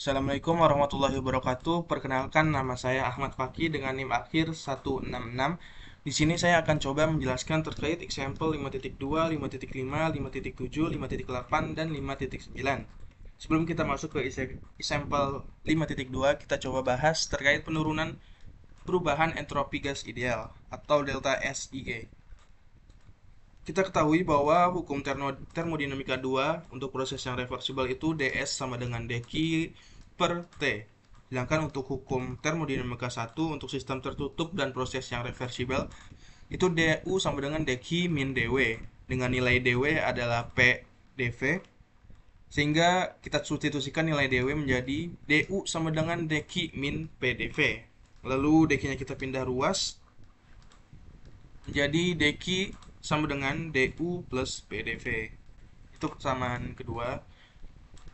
Assalamualaikum warahmatullahi wabarakatuh. Perkenalkan, nama saya Ahmad Fakih dengan NIM akhir 166. Di sini saya akan coba menjelaskan terkait example 5.2, 5.5, 5.7, 5.8, dan 5.9. Sebelum kita masuk ke example 5.2, kita coba bahas terkait perubahan entropi gas ideal atau delta SIG. Kita ketahui bahwa hukum termodinamika 2 untuk proses yang reversibel itu ds sama dengan dq per t. Sedangkan untuk hukum termodinamika 1 untuk sistem tertutup dan proses yang reversibel itu du sama dengan dq min dw dengan nilai dw adalah p dv, sehingga kita substitusikan nilai dw menjadi du sama dengan dq min p dv. Lalu dq nya kita pindah ruas menjadi dq sama dengan du plus pdv. Itu kesamaan kedua.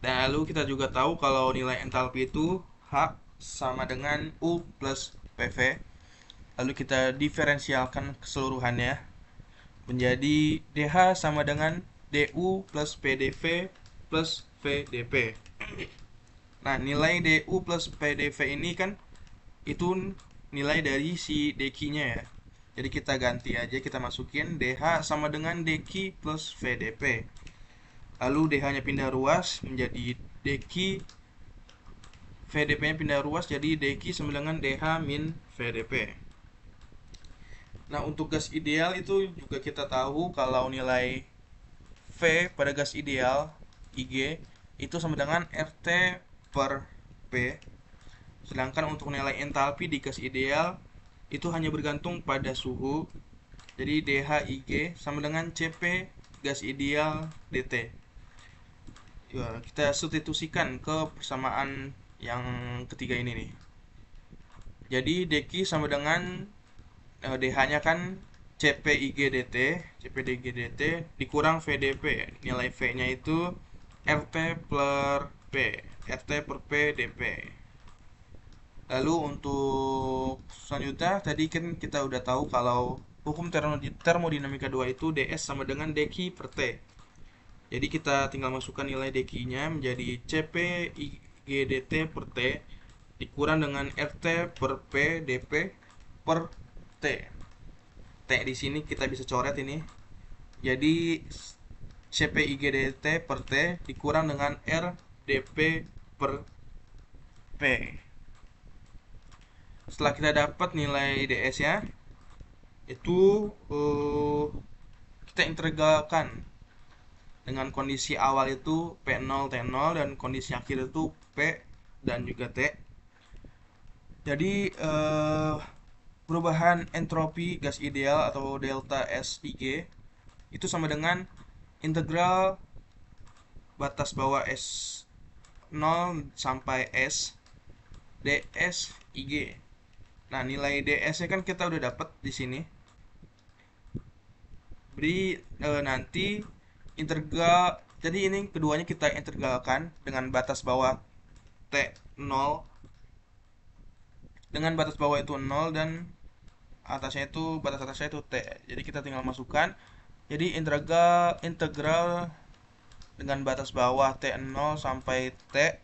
Dan lalu kita juga tahu kalau nilai entalpi itu H sama dengan U plus PV. Lalu kita diferensialkan keseluruhannya menjadi DH sama dengan DU plus PdV plus VdP. Nah, nilai DU plus PdV ini kan itu nilai dari si dq-nya ya. Jadi kita ganti aja, kita masukin DH sama dengan dq plus VdP. Lalu DH-nya pindah ruas menjadi dq, VdP-nya pindah ruas jadi dq sama dengan DH min VdP. Nah, untuk gas ideal itu juga kita tahu kalau nilai V pada gas ideal IG itu sama dengan RT per P. Sedangkan untuk nilai entalpi di gas ideal itu hanya bergantung pada suhu. Jadi DHIG sama dengan CP gas ideal DT. Ya, kita substitusikan ke persamaan yang ketiga ini nih. Jadi dq sama dengan DH-nya kan CPIGDT, CPDGDT dikurang VDP. Nilai V-nya itu RT per P, RT per P dP. Lalu untuk selanjutnya tadi kan kita udah tahu kalau hukum termodinamika 2 itu ds sama dengan dq per T. Jadi kita tinggal masukkan nilai dq-nya menjadi CPIGDT per T dikurang dengan RT per P dP per T. T di sini kita bisa coret ini. Jadi CPIGDT per T dikurang dengan R dP per P. Setelah kita dapat nilai ds-nya, itu kita integralkan dengan kondisi awal itu P0 T0 dan kondisi akhir itu P dan juga T. Jadi perubahan entropi gas ideal atau delta SIG itu sama dengan integral batas bawah S0 sampai S ds IG. Nah, nilai ds-nya kan kita udah dapat di sini. Beri nanti integral, jadi ini keduanya kita integralkan dengan batas bawah T0, dengan batas bawah itu 0 dan atasnya itu batas atasnya itu T. Jadi kita tinggal masukkan. Jadi integral dengan batas bawah T0 sampai T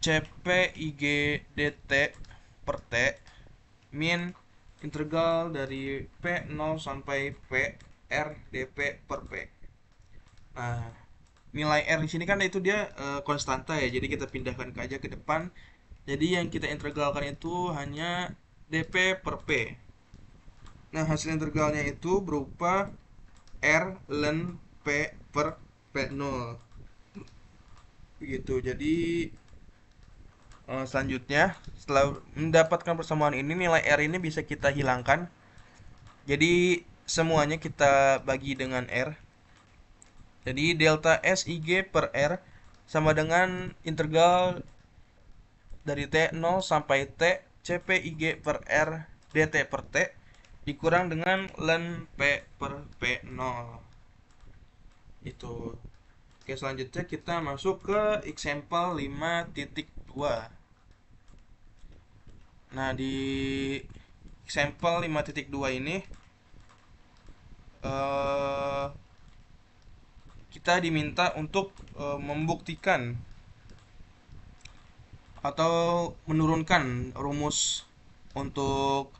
CPIGDT per T min integral dari P0 sampai P R dP per P. Nah, nilai R di sini kan itu dia konstanta ya. Jadi kita pindahkan aja ke depan. Jadi yang kita integralkan itu hanya dP per P. Nah, hasil integralnya itu berupa R ln P per P0. Begitu. Jadi selanjutnya setelah mendapatkan persamaan ini, nilai R ini bisa kita hilangkan. Jadi semuanya kita bagi dengan R. Jadi delta SIG per R sama dengan integral dari T0 sampai T CPIG per R dt per T dikurang dengan ln P per P0. Itu. Oke, selanjutnya kita masuk ke example 5.2. Nah, di example 5.2 ini kita diminta untuk membuktikan atau menurunkan untuk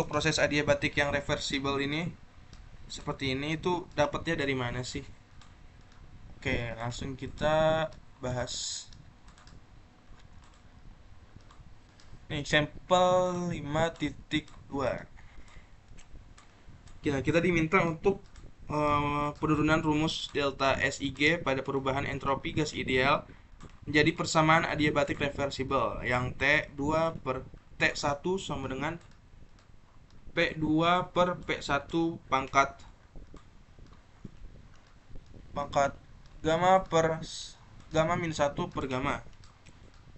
proses adiabatik yang reversible ini seperti ini, itu dapatnya dari mana sih? Oke, langsung kita bahas. Nih, sampel 5.2. Ya, kita diminta untuk penurunan rumus delta SIG pada perubahan entropi gas ideal menjadi persamaan adiabatik reversible yang T1 sama dengan P2 per P1 pangkat gamma per gamma min 1 per gamma,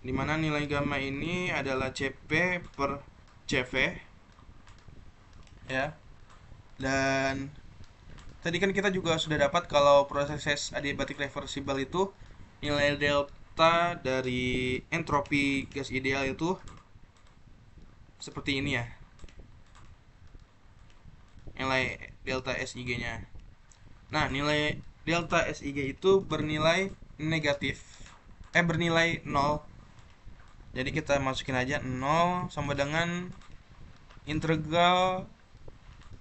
dimana nilai gamma ini adalah CP per CV ya. Dan tadi kan kita juga sudah dapat kalau proses adiabatik reversible itu nilai delta dari entropi gas ideal itu seperti ini ya, nilai delta SIG-nya. Nah, nilai delta SIG itu bernilai negatif, bernilai 0. Jadi kita masukin aja 0 sama dengan integral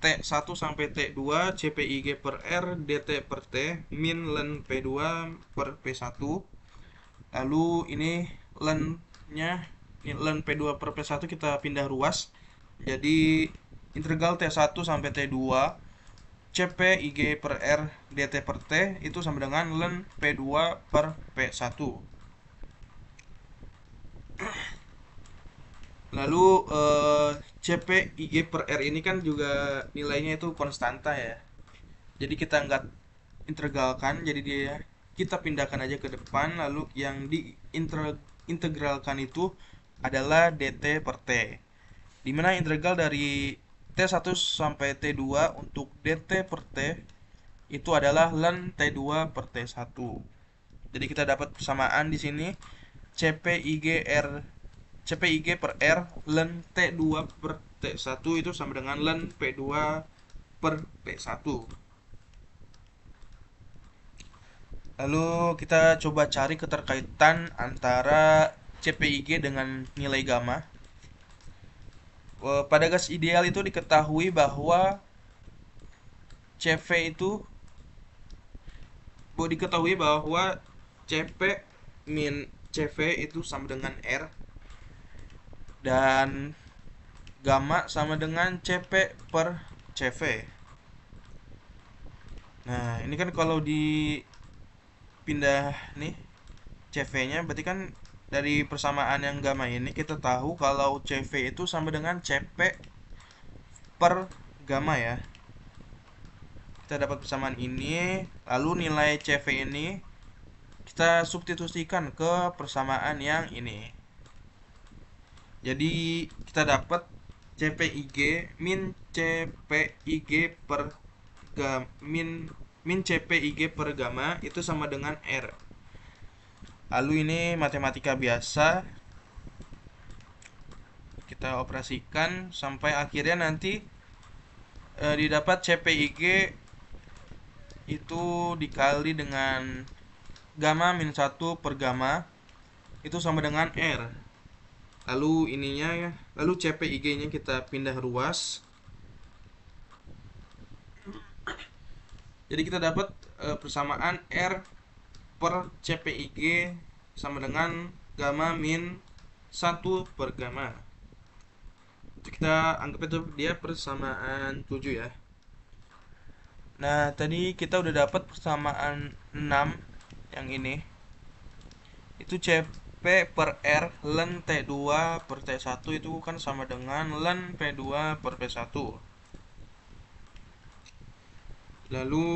T1 sampai T2 CPIG per R DT per T min len P2 per P1. Lalu ini len-nya, len P2 per P1 kita pindah ruas. Jadi integral T1 sampai T2 CPIG per R DT per T itu sama dengan len P2 per P1. Lalu CPIG per R ini kan juga nilainya itu konstanta ya. Jadi kita nggak integralkan, jadi dia kita pindahkan aja ke depan. Lalu yang diintegralkan itu adalah DT per T, dimana integral dari T1 sampai T2 untuk DT per T itu adalah len T2 per T1. Jadi kita dapat persamaan di sini CPIG per R len T2 per T1 itu sama dengan len P2 per P1. Lalu kita coba cari keterkaitan antara CPIG dengan nilai gamma. Pada gas ideal itu diketahui bahwa CP min CV itu sama dengan R, dan gamma sama dengan CP per CV. Nah, ini kan kalau dipindah nih CV-nya, berarti kan dari persamaan yang gamma ini kita tahu kalau CV itu sama dengan CP per gamma ya. Kita dapat persamaan ini, lalu nilai CV ini kita substitusikan ke persamaan yang ini. Jadi kita dapat CPIG min CPIG per min CPIG per gamma itu sama dengan R. Lalu ini matematika biasa, kita operasikan sampai akhirnya nanti didapat CPIG itu dikali dengan gamma min 1 per gamma itu sama dengan R. Lalu ininya ya, lalu CPIG nya kita pindah ruas. Jadi kita dapat persamaan R per CPIG sama dengan gamma min 1 per gamma. Itu kita anggap itu dia persamaan 7 ya. Nah, tadi kita udah dapat persamaan 6 yang ini. Itu CP per R len T2 per T1 itu kan sama dengan len P2 per P1. Lalu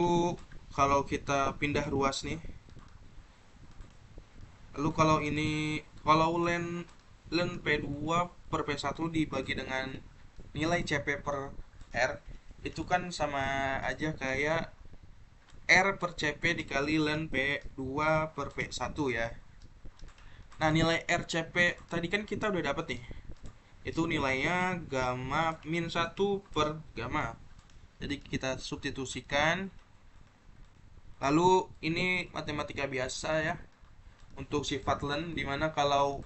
kalau kita pindah ruas nih, lalu kalau len P2 per P1 dibagi dengan nilai CP per R itu kan sama aja kayak R per CP dikali len P2 per P1 ya. Nah, nilai RCP tadi kan kita udah dapat nih. Itu nilainya gamma min 1 per gamma. Jadi kita substitusikan. Lalu ini matematika biasa ya. untuk sifat len, dimana kalau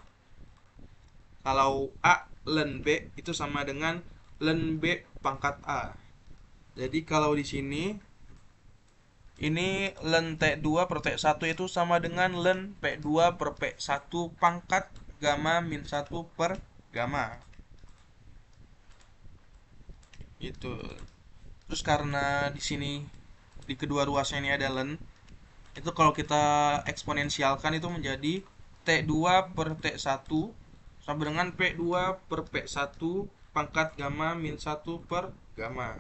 A len B itu sama dengan len B pangkat A. Jadi kalau di sini ini len T2 per T1 itu sama dengan len P2 per P1 pangkat gamma min 1 per gamma. Itu. Terus karena di sini di kedua ruasnya ini ada len, itu kalau kita eksponensialkan itu menjadi T2 per T1 sama dengan P2 per P1 pangkat gamma min 1 per gamma.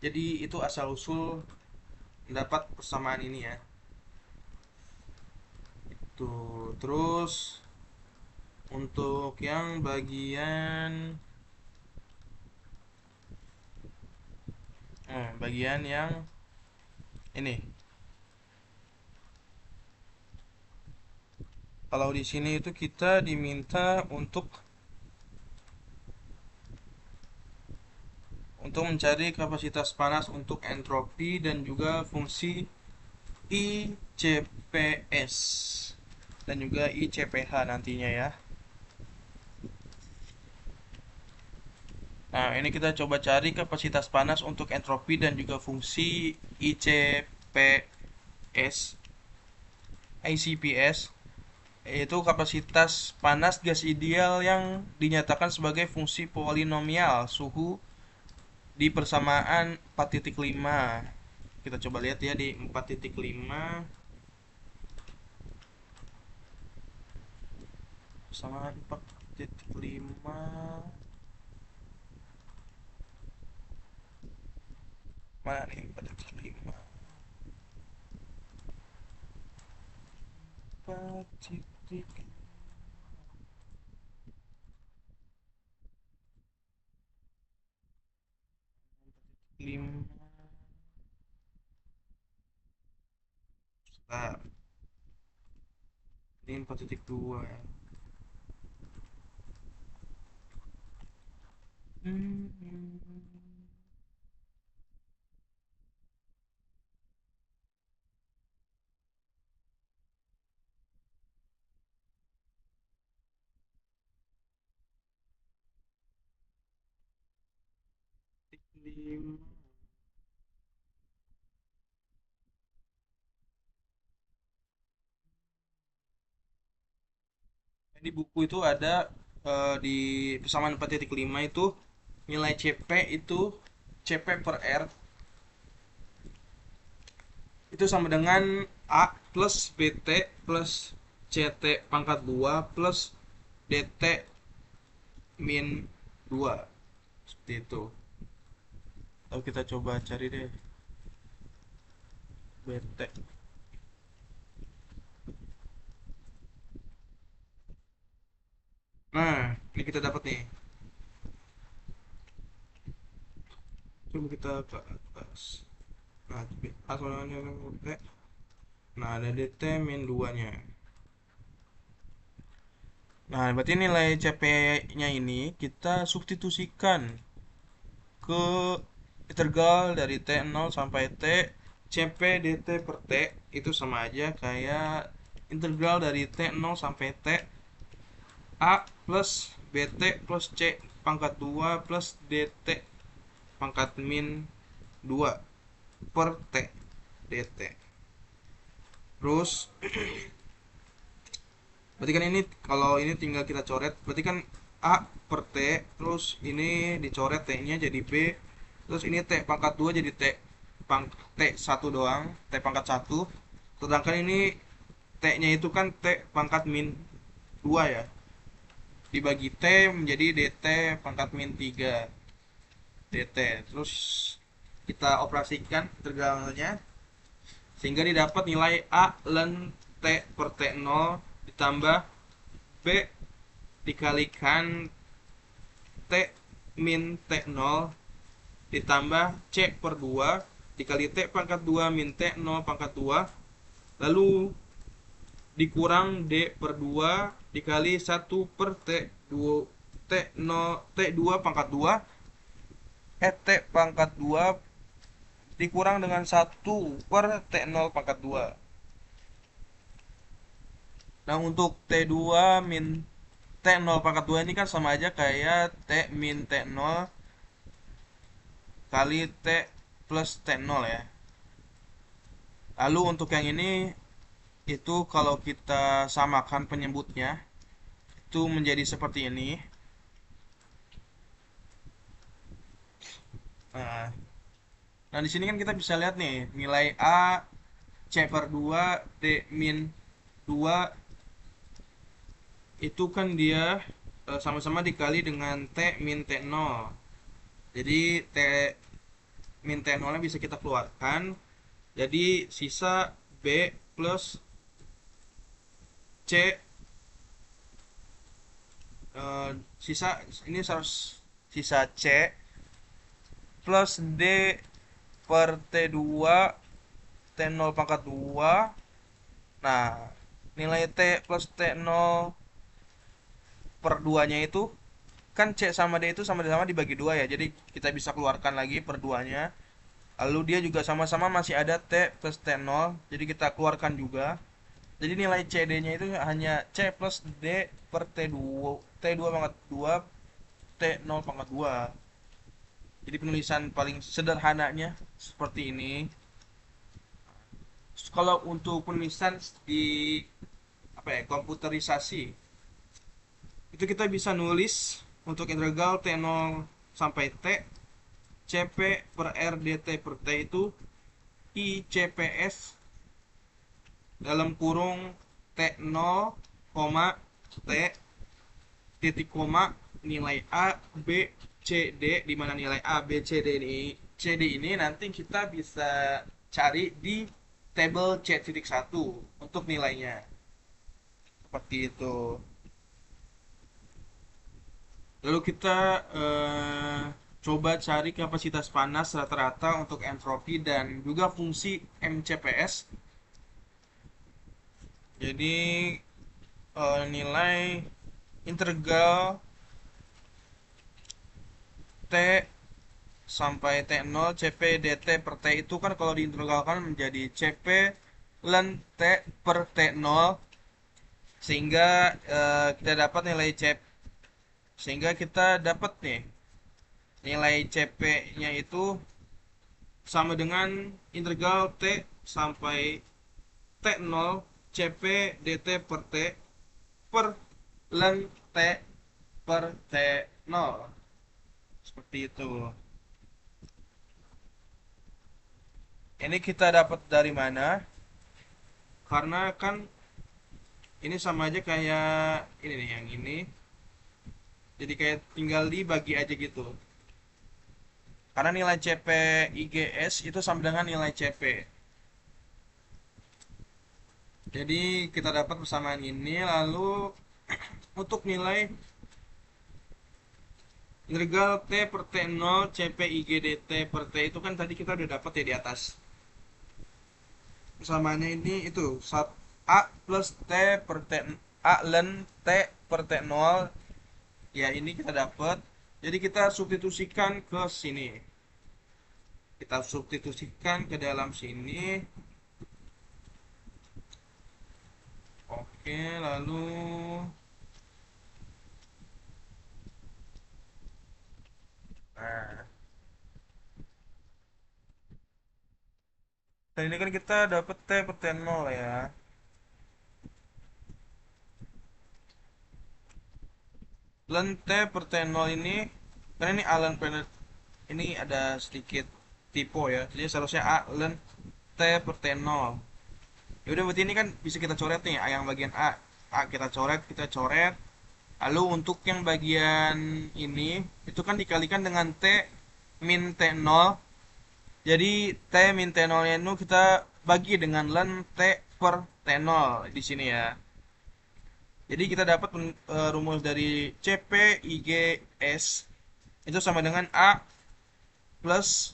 Jadi itu asal usul mendapat persamaan ini ya. Tuh, terus untuk yang bagian yang ini. Kalau di sini itu kita diminta untuk mencari kapasitas panas untuk entropi dan juga fungsi ICPS dan juga ICPH nantinya ya. Nah, ini kita coba cari kapasitas panas untuk entropi dan juga fungsi ICPS, yaitu kapasitas panas gas ideal yang dinyatakan sebagai fungsi polinomial suhu di persamaan 4.5. Kita coba lihat ya di 4.5 persamaan 4.5 mana nih 4.5 4.5. Nah, ini 4.2 ya. Di buku itu ada di persamaan 4.5 itu nilai CP itu CP per R itu sama dengan A plus BT plus CT pangkat 2 plus DT min 2. Seperti itu. Lalu kita coba cari deh BT. Nah, ini kita dapat nih. Coba kita ke atas. Nah, asalnya DT. Nah, ada DT min 2-nya. Nah, berarti nilai CP-nya ini kita substitusikan ke integral dari T0 sampai T CP dt per T itu sama aja kayak integral dari T0 sampai T A plus BT plus C pangkat 2 plus DT pangkat min 2 per T dt. Terus berarti kan ini kalau ini tinggal kita coret, berarti kan A per T, terus ini dicoret T-nya jadi B, terus ini T pangkat 2 jadi T1 doang, T pangkat 1. Sedangkan ini T-nya itu kan T pangkat min 2 ya. Dibagi T menjadi DT pangkat min 3 DT. Terus kita operasikan integralnya sehingga didapat nilai A ln T per T0 ditambah B dikalikan T min T0 ditambah C per 2 dikali T pangkat 2 min T0 pangkat 2 lalu dikurang D per 2 dikali 1 per T2 T0 T2 pangkat 2 T pangkat 2 dikurang dengan 1 per T0 pangkat 2. Nah, untuk T2 min T0 pangkat 2 ini kan sama aja kayak T min T0 kali T plus T0 ya. Lalu untuk yang ini itu kalau kita samakan penyebutnya itu menjadi seperti ini. Nah, nah di sini kan kita bisa lihat nih nilai A C per 2 D min 2 itu kan dia sama-sama dikali dengan T min T0. Jadi T min T0 nya bisa kita keluarkan. Jadi sisa B plus C eh, sisa ini harus sisa C plus D per T2 T0 pangkat 2. Nah, nilai T plus T0 per 2 nya itu kan C sama D itu sama-sama dibagi 2 ya. Jadi kita bisa keluarkan lagi per 2 nya. Lalu dia juga sama-sama masih ada T plus T0. Jadi kita keluarkan juga. Jadi nilai CD nya itu hanya C plus D per T2 T2 pangkat 2 T0 pangkat 2. Jadi penulisan paling sederhananya seperti ini. Kalau untuk penulisan di apa ya, komputerisasi itu kita bisa nulis untuk integral T0 sampai T CP per R dt per T itu ICPS dalam kurung T0, T titik koma nilai A B C D, di mana nilai A B C D ini nanti kita bisa cari di tabel C.1 untuk nilainya seperti itu. Lalu kita coba cari kapasitas panas rata-rata untuk entropi dan juga fungsi MCPS. Jadi nilai integral T sampai T0 CP dt per T itu kan kalau diintegralkan menjadi CP ln T per T0, sehingga kita dapat nilai CP, sehingga kita dapat nih nilai CP-nya itu sama dengan integral T sampai T0 CP dt per T per ln T per T0. Seperti itu. Ini kita dapat dari mana? Karena kan ini sama aja kayak ini nih, yang ini. Jadi kayak tinggal dibagi aja gitu. Karena nilai CP IGS itu sama dengan nilai CP. Jadi kita dapat persamaan ini, lalu untuk nilai integral T per T0 CP IG dt per T itu kan tadi kita udah dapat ya di atas. Persamaannya ini itu A plus T per T A ln T per T0 ya, ini kita dapat. Jadi kita substitusikan ke sini, kita substitusikan ke dalam sini. Oke, lalu nah, dan ini kan kita dapat T per T0 ya. Ln T per T0 ini karena ini A ln ini ada sedikit typo ya. Jadi seharusnya A ln T per T0. Ya udah, berarti ini kan bisa kita coret nih, yang bagian A kita coret, lalu untuk yang bagian ini itu kan dikalikan dengan T min T0. Jadi T min T0 nya itu kita bagi dengan ln T per T0 di sini ya. Jadi kita dapat rumus dari CP IGS itu sama dengan A plus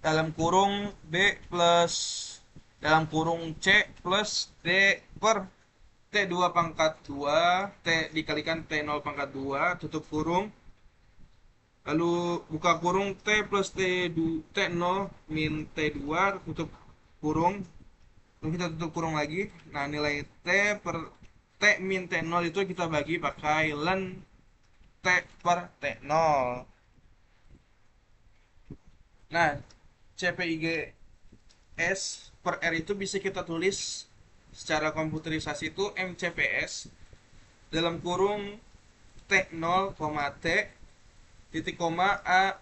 dalam kurung B plus dalam kurung C plus D per T2 pangkat 2 T dikalikan T0 pangkat 2 tutup kurung, lalu buka kurung T plus T0 min T2 tutup kurung, lalu kita tutup kurung lagi. Nah, nilai T per T min T0 itu kita bagi pakai len T per T0. Nah, CPIGS per R itu bisa kita tulis secara komputerisasi itu MCPS dalam kurung T0, T, titik koma A,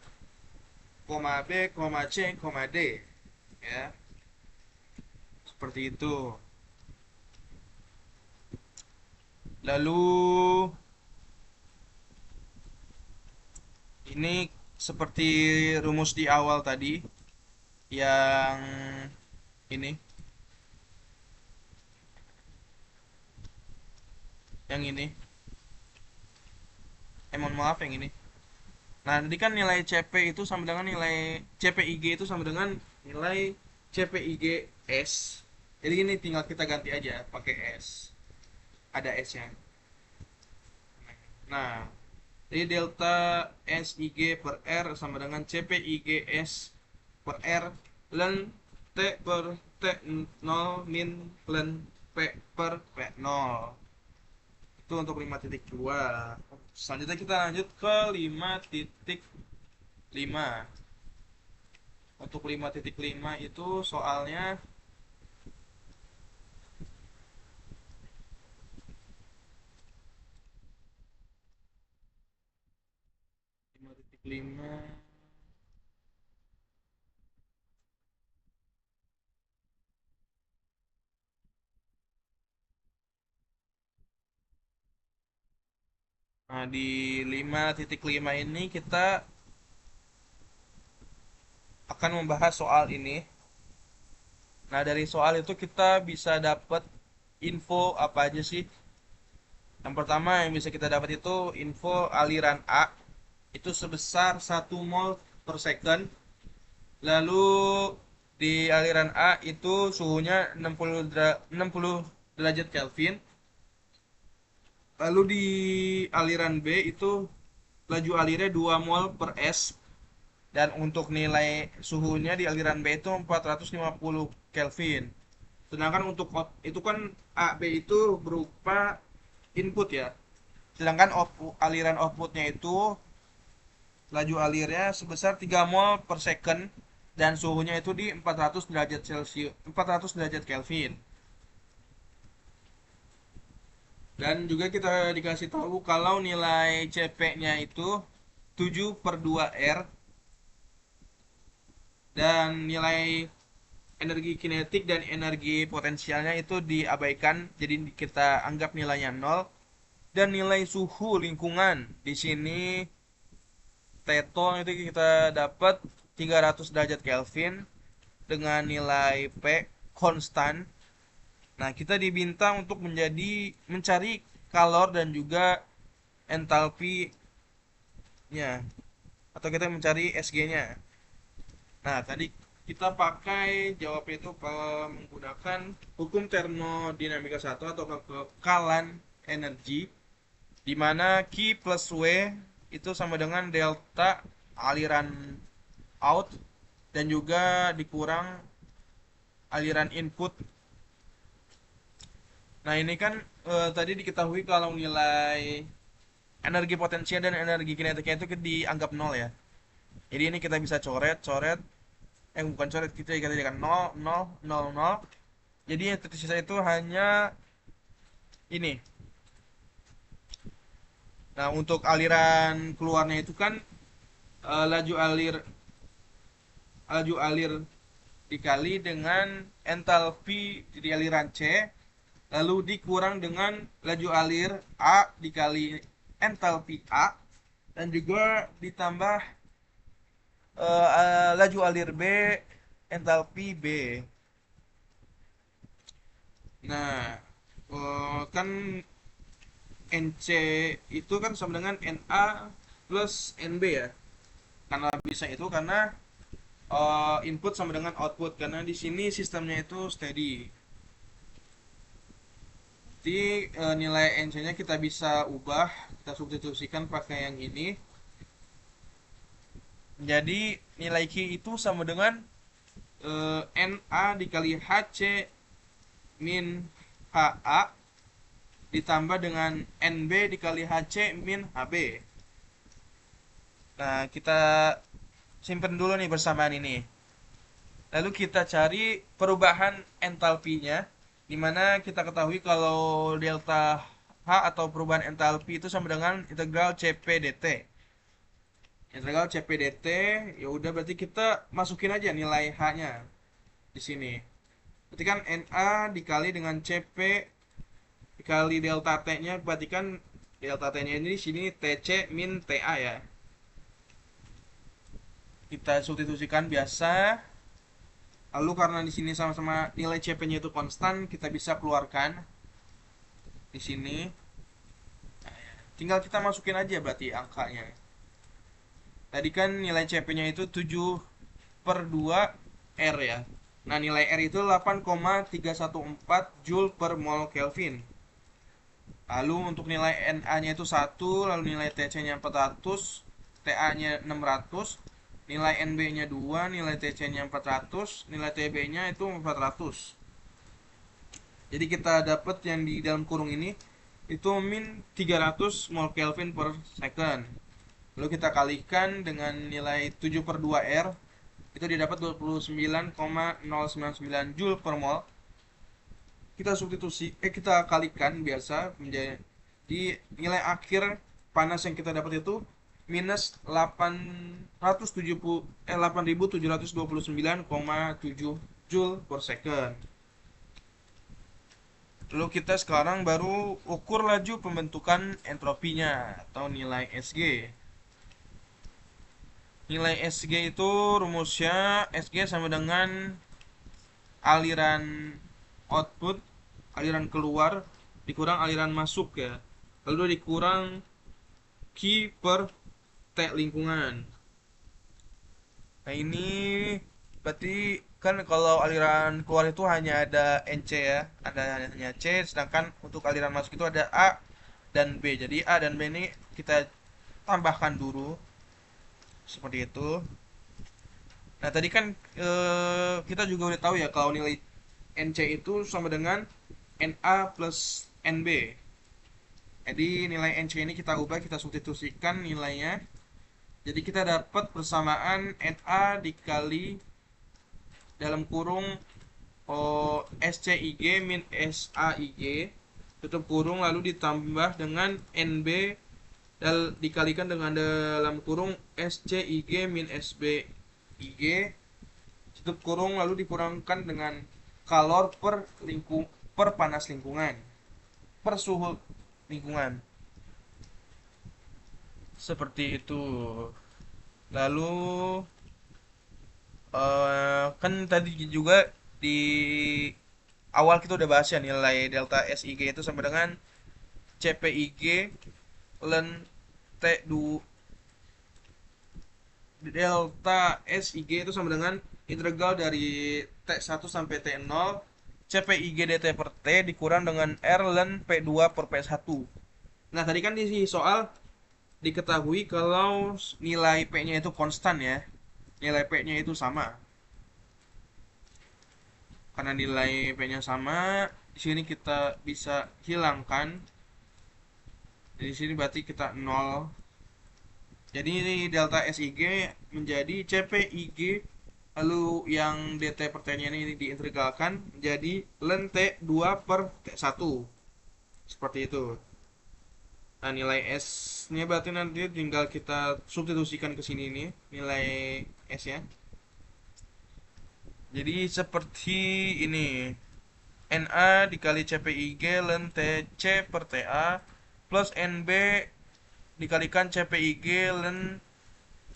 koma B, koma C, koma D. Ya, seperti itu. Lalu ini seperti rumus di awal tadi yang ini, yang ini. Mohon maaf yang ini. Nah, tadi kan nilai CP itu sama dengan nilai CPIG itu sama dengan nilai CPIGS. Jadi ini tinggal kita ganti aja pakai S. Ada S-nya. Nah, jadi delta SIG per R sama dengan CPIGS per R ln T per T0 min ln P per P0. Itu untuk 5.2. Selanjutnya kita lanjut ke 5.5. Untuk 5.5 itu soalnya lima titik lima. Nah, di 5.5 ini kita akan membahas soal ini. Nah, dari soal itu kita bisa dapat info apa aja sih? Yang pertama yang bisa kita dapat itu info aliran A itu sebesar 1 mol per second. Lalu di aliran A itu suhunya 60 derajat Kelvin. Lalu di aliran B itu laju alirnya 2 mol per S. Dan untuk nilai suhunya di aliran B itu 450 Kelvin. Sedangkan untuk itu kan A, B itu berupa input ya. Sedangkan aliran outputnya itu laju alirnya sebesar 3 mol per second dan suhunya itu di 400 derajat Celcius, 400 derajat Kelvin. Dan juga kita dikasih tahu kalau nilai CP-nya itu 7 per 2 R dan nilai energi kinetik dan energi potensialnya itu diabaikan, jadi kita anggap nilainya 0. Dan nilai suhu lingkungan di sini Teton itu kita dapat 300 derajat Kelvin dengan nilai P konstan. Nah, kita diminta untuk mencari kalor dan juga entalpinya, atau kita mencari SG-nya. Nah, tadi kita pakai jawab itu menggunakan hukum termodinamika 1 atau kekekalan energi, di mana Q plus W itu sama dengan delta aliran out dan juga dikurang aliran input. Nah, ini kan tadi diketahui kalau nilai energi potensial dan energi kinetiknya itu dianggap 0 ya. Jadi ini kita bisa coret, bukan coret, kita jadikan 0, 0, 0, 0. Jadi yang tersisa itu hanya ini. Nah, untuk aliran keluarnya itu kan laju alir dikali dengan entalpi di aliran C, lalu dikurang dengan laju alir A dikali entalpi A, dan juga ditambah laju alir B entalpi B. Nah, kan NC itu kan sama dengan NA plus NB ya. Karena bisa itu karena input sama dengan output, karena di sini sistemnya itu steady. Jadi nilai NC-nya kita bisa ubah, kita substitusikan pakai yang ini. Jadi nilai Q itu sama dengan NA dikali HC min HA ditambah dengan NB dikali HC min HB. Nah, kita simpen dulu nih bersamaan ini. Lalu kita cari perubahan entalpinya, di mana kita ketahui kalau delta H atau perubahan entalpi itu sama dengan integral Cp dt. Integral Cp dt, ya udah berarti kita masukin aja nilai H-nya di sini. Berarti kan Na dikali dengan Cp dikali delta T-nya, berarti kan delta T-nya ini di sini Tc min Ta ya. Kita substitusikan biasa. Lalu karena di sini sama-sama nilai Cp-nya itu konstan, kita bisa keluarkan di sini. Tinggal kita masukin aja berarti angkanya. Tadi kan nilai Cp-nya itu 7/2 R ya. Nah, nilai R itu 8,314 Joule per mol Kelvin. Lalu untuk nilai Na-nya itu 1, lalu nilai Tc-nya 400, Ta-nya 600, nilai Nb-nya 2, nilai Tc-nya 400, nilai Tb-nya itu 400. Jadi kita dapat yang di dalam kurung ini itu min 300 mol Kelvin per second. Lalu kita kalikan dengan nilai 7/2 R, itu didapat 29,099 Joule per mol. Kita kalikan biasa menjadi nilai akhir panas yang kita dapat itu minus 8729,7 Joule per second. Lalu kita sekarang baru ukur laju pembentukan entropinya atau nilai Sg. Nilai Sg itu rumusnya Sg sama dengan aliran output, aliran keluar dikurang aliran masuk ya. Lalu dikurang Q per T lingkungan. Nah, ini berarti kan kalau aliran keluar itu hanya ada NC ya, ada hanya C, sedangkan untuk aliran masuk itu ada A dan B. Jadi A dan B ini kita tambahkan dulu seperti itu. Nah, tadi kan kita juga udah tahu ya kalau nilai NC itu sama dengan Na plus Nb. Jadi nilai NC ini kita ubah, kita substitusikan nilainya. Jadi kita dapat persamaan Na dikali dalam kurung SCIG min SAIG tutup kurung lalu ditambah dengan NB dikalikan dengan dalam kurung SCIG min SBIG tutup kurung lalu dikurangkan dengan kalor per panas lingkungan, per suhu lingkungan. Seperti itu. Lalu kan tadi juga di awal kita udah bahas ya nilai delta SIG itu sama dengan CPIG ln T2. Delta SIG itu sama dengan integral dari T1 sampai T0 CPIG dt per T dikurang dengan R ln P2 per P1. Nah, tadi kan di soal diketahui kalau nilai P-nya itu konstan ya. Nilai P-nya itu sama. Karena nilai P-nya sama, di sini kita bisa hilangkan. Di sini berarti kita 0. Jadi ini delta SIG menjadi CPIG, lalu yang dt per T-nya ini diintegralkan menjadi ln T2 per T1. Seperti itu. Nah, nilai S-nya berarti nanti tinggal kita substitusikan ke sini nih, nilai S-nya. Jadi seperti ini. Na dikali CPIG ln TC per TA plus NB dikalikan CPIG ln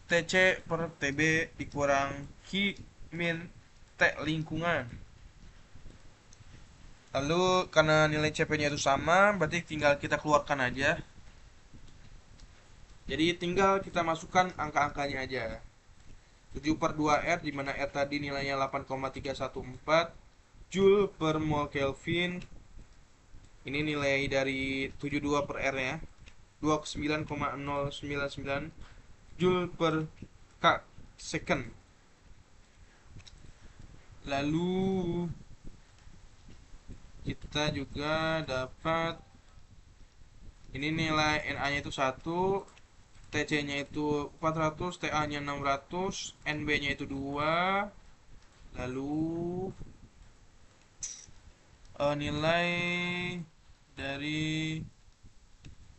TC per TB dikurang Q min T lingkungan. Lalu karena nilai CP-nya itu sama, berarti tinggal kita keluarkan aja. Jadi tinggal kita masukkan angka-angkanya aja. 7/2 R di mana R tadi nilainya 8,314 Joule per mol Kelvin. Ini nilai dari 72 per R ya. 29,099 Joule per K second. Lalu kita juga dapat Ini nilai NA-nya itu 1, TC-nya itu 400, TA-nya 600, NB-nya itu 2. Lalu nilai dari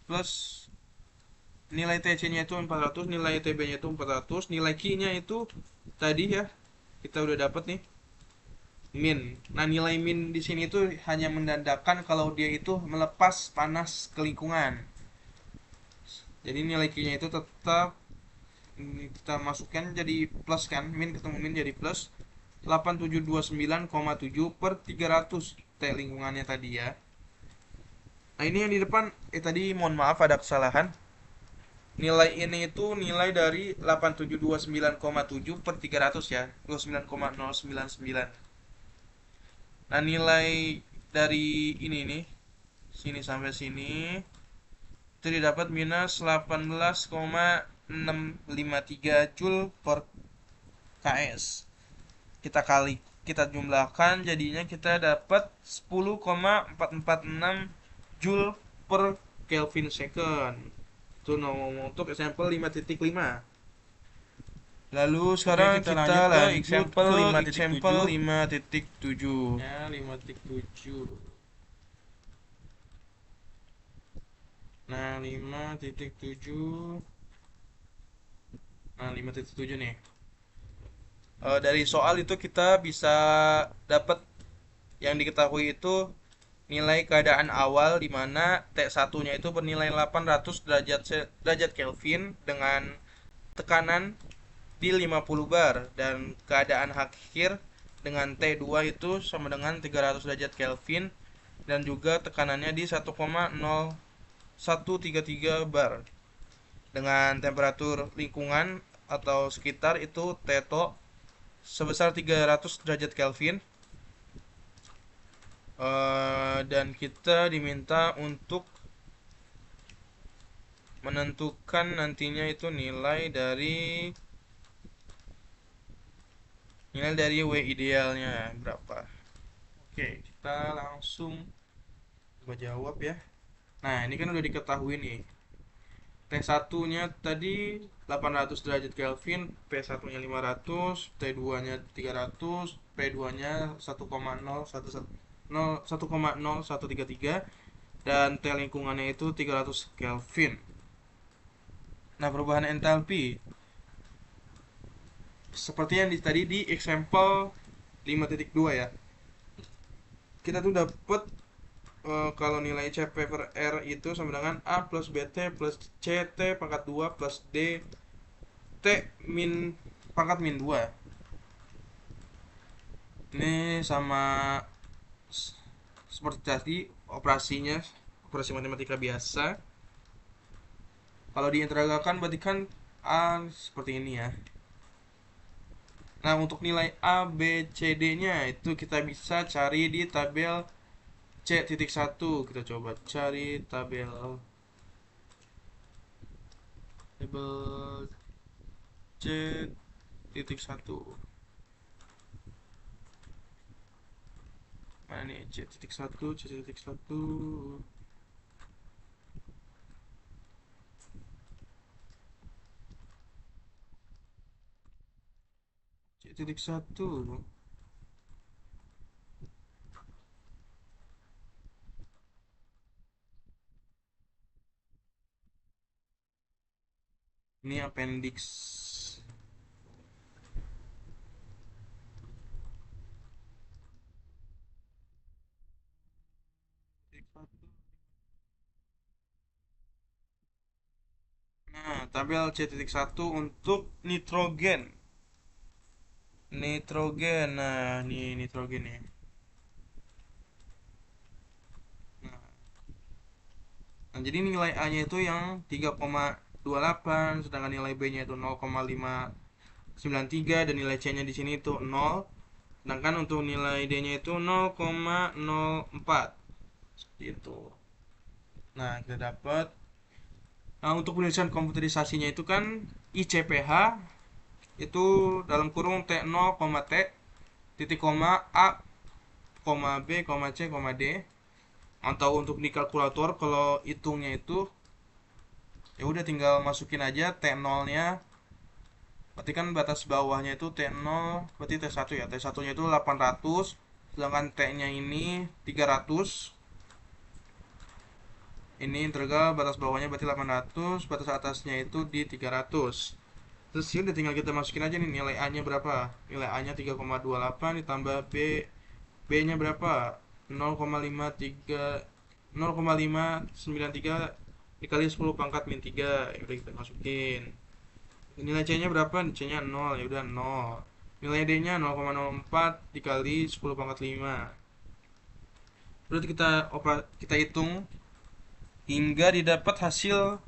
plus nilai TC-nya itu 400, nilai TB-nya itu 400, nilai Q-nya itu tadi ya kita udah dapat nih min. Nah, nilai min di sini itu hanya menandakan kalau dia itu melepas panas ke lingkungan. Jadi nilai Q-nya itu tetap kita masukkan jadi plus kan, min ketemu min jadi plus 8729,7 per 300 T lingkungannya tadi ya. Nah, ini yang di depan tadi mohon maaf ada kesalahan. Nilai ini itu nilai dari 8729,7 per 300 ya, 29,099. Nah, nilai dari ini nih, sini sampai sini itu didapat minus 18,653 Joule per KS. Kita jumlahkan jadinya kita dapat 10,446 Joule per Kelvin second. Itu untuk example 5.5. Lalu sekarang kita lanjut ke example 5.7. Ya, 5.7. Nah, 5.7. Nah, 5.7 nih. Dari soal itu kita bisa dapat yang diketahui itu nilai keadaan awal di mana T1-nya itu bernilai 800 derajat Kelvin dengan tekanan di 50 bar, dan keadaan akhir dengan T2 itu sama dengan 300 derajat Kelvin dan juga tekanannya di 1,0133 bar dengan temperatur lingkungan atau sekitar itu T0 sebesar 300 derajat Kelvin. Dan kita diminta untuk menentukan nantinya itu nilai dari W idealnya berapa. Oke, kita langsung coba jawab ya. Nah, ini kan udah diketahui nih. T1 nya tadi 800 derajat Kelvin, P1 nya 500, T2 nya 300, P2 nya 1,0133 dan T lingkungannya itu 300 Kelvin. Nah, perubahan entalpi seperti yang tadi di example 5.2 ya. Kita tuh dapet kalau nilai CP per R itu sama dengan A plus BT plus CT pangkat 2 plus D T min pangkat min 2. Ini sama seperti tadi operasi matematika biasa. Kalau diintegralkan berarti kan A seperti ini ya. Nah, untuk nilai A, B, C, D-nya itu kita bisa cari di tabel C.1. Kita coba cari tabel C.1. Mana nih C.1, C.1. C.1. Ini appendix. Nah, tabel C.1 untuk nitrogen. Nah, ini nitrogen ya. Nah, jadi nilai A-nya itu yang 3,28, sedangkan nilai B-nya itu 0,593 dan nilai C-nya di sini itu 0. Sedangkan untuk nilai D-nya itu 0,04. Seperti itu. Nah, kita dapat. Nah, untuk penulisan komputerisasinya itu kan ICPH itu dalam kurung T0, T, titik koma A, B, C, D Atau untuk di kalkulator kalau hitungnya itu ya udah tinggal masukin aja T0-nya. Berarti kan batas bawahnya itu T0, berarti T1 ya. T1-nya itu 800, sedangkan T-nya ini 300. Ini integral batas bawahnya berarti 800, batas atasnya itu di 300. Terus ya udah tinggal kita masukin aja nih nilai A-nya berapa. Nilai A-nya 3,28 ditambah B-nya berapa? 0,53 0,593 dikali 10 pangkat min 3. Ya udah kita masukin. Nilai C-nya berapa? C-nya 0, ya udah 0. Nilai D-nya 0,04 dikali 10 pangkat 5. Berarti kita hitung hingga didapat hasil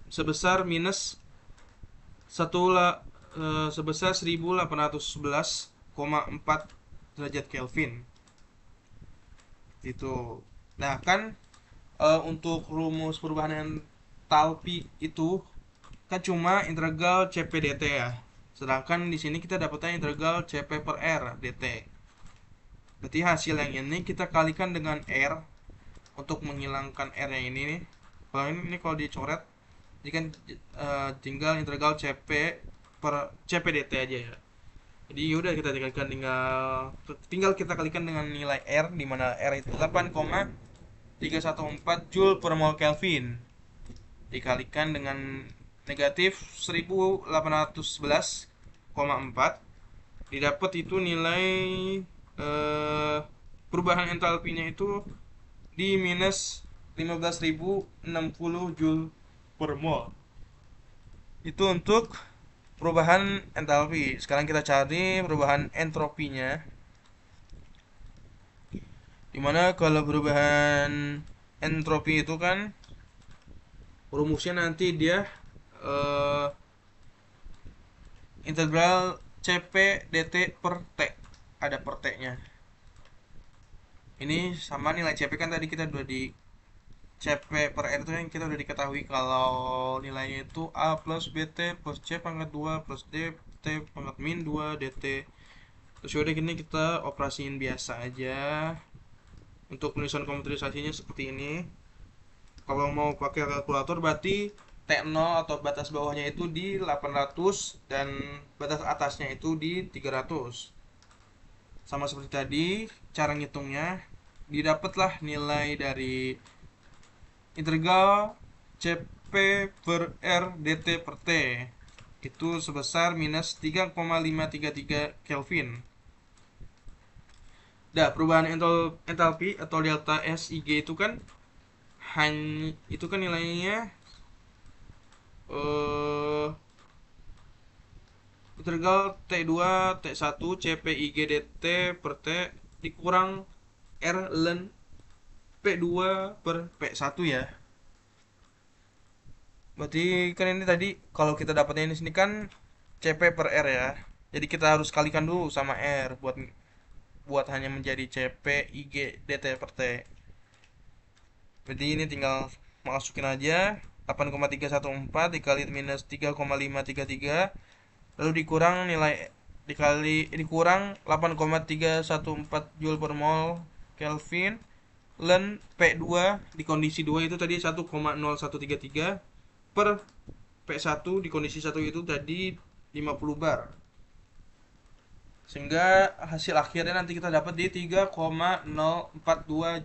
sebesar minus sebesar 1811,4 derajat Kelvin. Itu. Nah, kan untuk rumus perubahan entalpi itu kan cuma integral Cp dt ya. Sedangkan di sini kita dapatnya integral Cp per R dt. Berarti hasil yang ini kita kalikan dengan R untuk menghilangkan R-nya ini nih. Kalau ini kalau dicoret, jadi kan tinggal integral Cp per Cp dt aja ya. Jadi yaudah kita tinggal kita kalikan dengan nilai R, di mana R itu 8,314 Joule per mol Kelvin dikalikan dengan negatif 1811,4, didapat itu nilai perubahan entalpinya itu di minus 15.060 Joule per mol. Itu untuk perubahan entalpi. Sekarang kita cari perubahan entropinya. Dimana kalau perubahan entropi itu kan rumusnya nanti dia integral Cp dt per T. Ada per T nya. Ini sama nilai Cp kan tadi kita udah di Cp per R itu yang kita udah diketahui kalau nilainya itu A plus BT plus C pangkat 2 plus D T pangkat min 2 dt. Terus yaudah gini kita operasiin biasa aja. Untuk penulisan komputerisasinya seperti ini. Kalau mau pakai kalkulator berarti T0 atau batas bawahnya itu di 800 dan batas atasnya itu di 300. Sama seperti tadi, cara ngitungnya didapatlah nilai dari integral Cp per R dt per T itu sebesar minus 3,533 Kelvin. Nah, perubahan entalpi atau delta S IG itu kan nilainya integral T2 T1 Cp IG dt per T dikurang R ln P2 per P1 ya. Berarti kan ini tadi kalau kita dapatnya ini sini kan Cp per R ya. Jadi kita harus kalikan dulu sama R buat hanya menjadi Cp IG dt per T. Berarti ini tinggal masukin aja 8,314 dikali minus 3,533 lalu dikurang 8,314 Joule per mol Kelvin ln P2 di kondisi 2 itu tadi 1,0133 per P1 di kondisi 1 itu tadi 50 bar. Sehingga hasil akhirnya nanti kita dapat di 3,042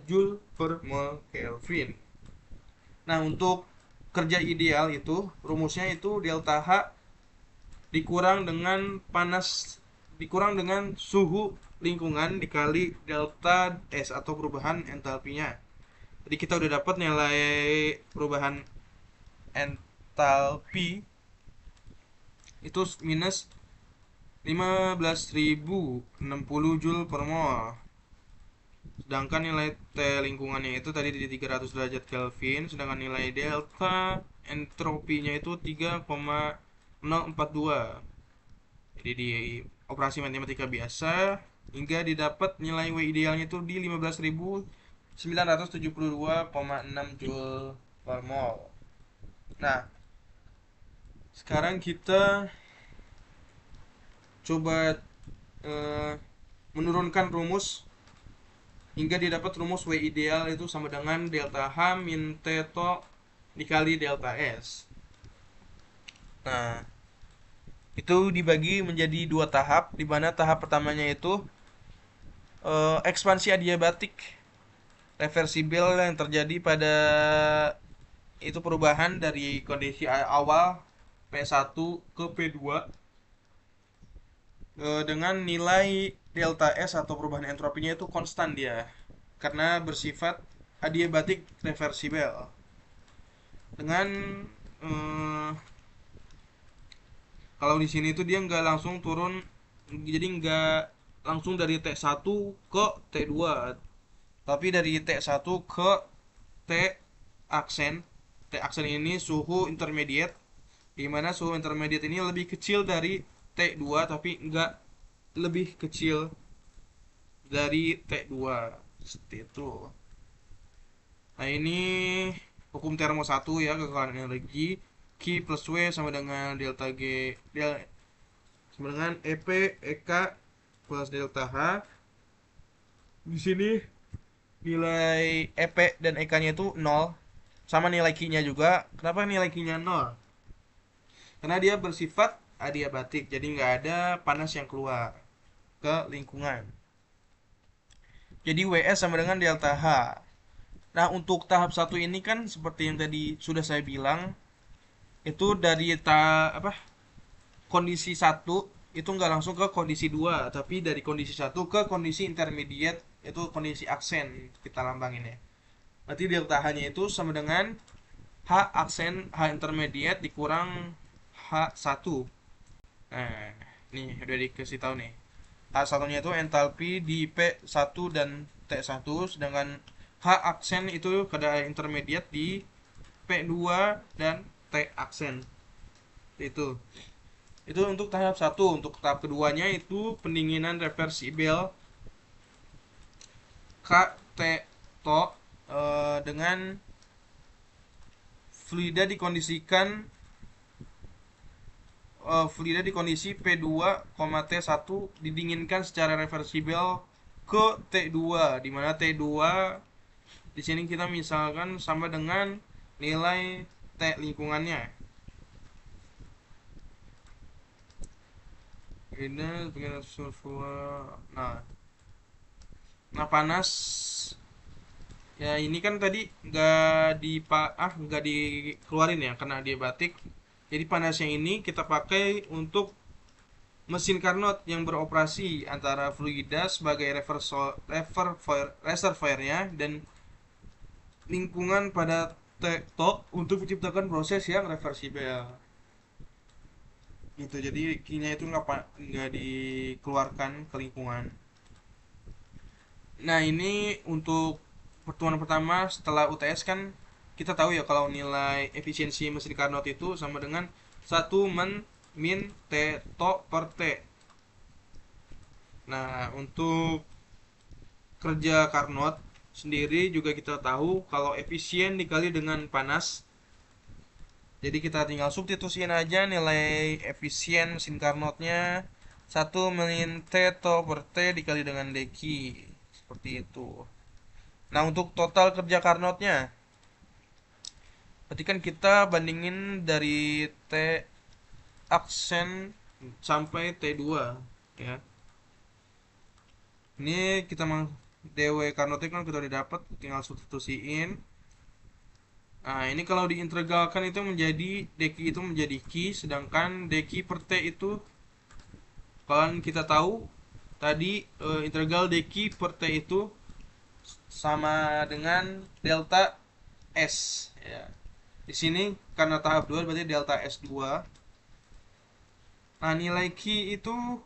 Joule per mol Kelvin. Nah, untuk kerja ideal itu rumusnya itu delta H dikurang dengan suhu lingkungan dikali delta S atau perubahan entalpinya. Jadi kita udah dapat nilai perubahan entalpi itu minus 15.060 Joule per mol. Sedangkan nilai T lingkungannya itu tadi di 300 derajat Kelvin, sedangkan nilai delta entropinya itu 3,042. Jadi di operasi matematika biasa hingga didapat nilai W idealnya itu di 15.972,6 Joule per mol. Nah, sekarang kita coba menurunkan rumus hingga didapat rumus W ideal itu sama dengan delta H min T to dikali delta S. Nah, itu dibagi menjadi dua tahap, di mana tahap pertamanya itu ekspansi adiabatik reversibel yang terjadi pada itu perubahan dari kondisi awal P1 ke P2 dengan nilai delta S atau perubahan entropinya itu konstan dia karena bersifat adiabatik reversibel dengan eh, kalau di sini tuh dia nggak langsung turun, jadi nggak langsung dari T1 ke T2, tapi dari T1 ke T aksen. T aksen ini suhu intermediate, di mana suhu intermediate ini lebih kecil dari T2 tapi nggak lebih kecil dari T2 seperti itu. Nah, ini hukum termo 1 ya, kekalahan energi. Q plus W sama dengan delta G sama dengan EP EK plus delta H. Di sini nilai EP dan EK-nya itu 0 sama nilai Q-nya juga. Kenapa nilai Q-nya 0? Karena dia bersifat adiabatik, jadi nggak ada panas yang keluar ke lingkungan. Jadi WS sama dengan delta H. Nah, untuk tahap 1 ini kan seperti yang tadi sudah saya bilang, itu dari kondisi 1 itu nggak langsung ke kondisi 2, tapi dari kondisi 1 ke kondisi intermediate, itu kondisi aksen kita lambangin ya. Berarti delta H-nya itu sama dengan H aksen H intermediate dikurang H1. Nah, nih udah dikasih tahu nih. H1-nya itu entalpi di P1 dan T1, sedangkan H aksen itu kadar intermediate di P2 dan T aksen. Itu untuk tahap 1. Untuk tahap keduanya itu pendinginan reversibel KT to dengan fluida dikondisikan fluida di kondisi P2, T1 didinginkan secara reversibel ke T2, di mana T2 di sini kita misalkan sama dengan nilai T lingkungannya. Ini dengan sulfur. Nah, panas ya ini kan tadi nggak dikeluarin ya karena diabatik. Jadi panasnya ini kita pakai untuk mesin Carnot yang beroperasi antara fluida sebagai reservoirnya dan lingkungan pada tektok untuk menciptakan proses yang reversibel. Gitu, jadi kinya itu nggak dikeluarkan ke lingkungan. Nah, ini untuk pertemuan pertama setelah UTS kan kita tahu ya kalau nilai efisiensi mesin Carnot itu sama dengan 1 min T to per T. Nah, untuk kerja Carnot sendiri juga kita tahu kalau efisien dikali dengan panas. Jadi kita tinggal substitusiin aja nilai efisien mesin Carnotnya 1 min T to per T dikali dengan deki. Seperti itu. Nah, untuk total kerja Carnotnya, berarti kan kita bandingin dari T aksen sampai T2 ya. Ini kita DW Carnotnya kan kita udah dapat, tinggal substitusiin. Nah, ini kalau diintegralkan itu menjadi deki itu menjadi Q, sedangkan deki per T itu kalian kita tahu tadi integral deki per T itu sama dengan delta S ya. Di sini karena tahap 2 berarti delta S2. Nah, nilai Q itu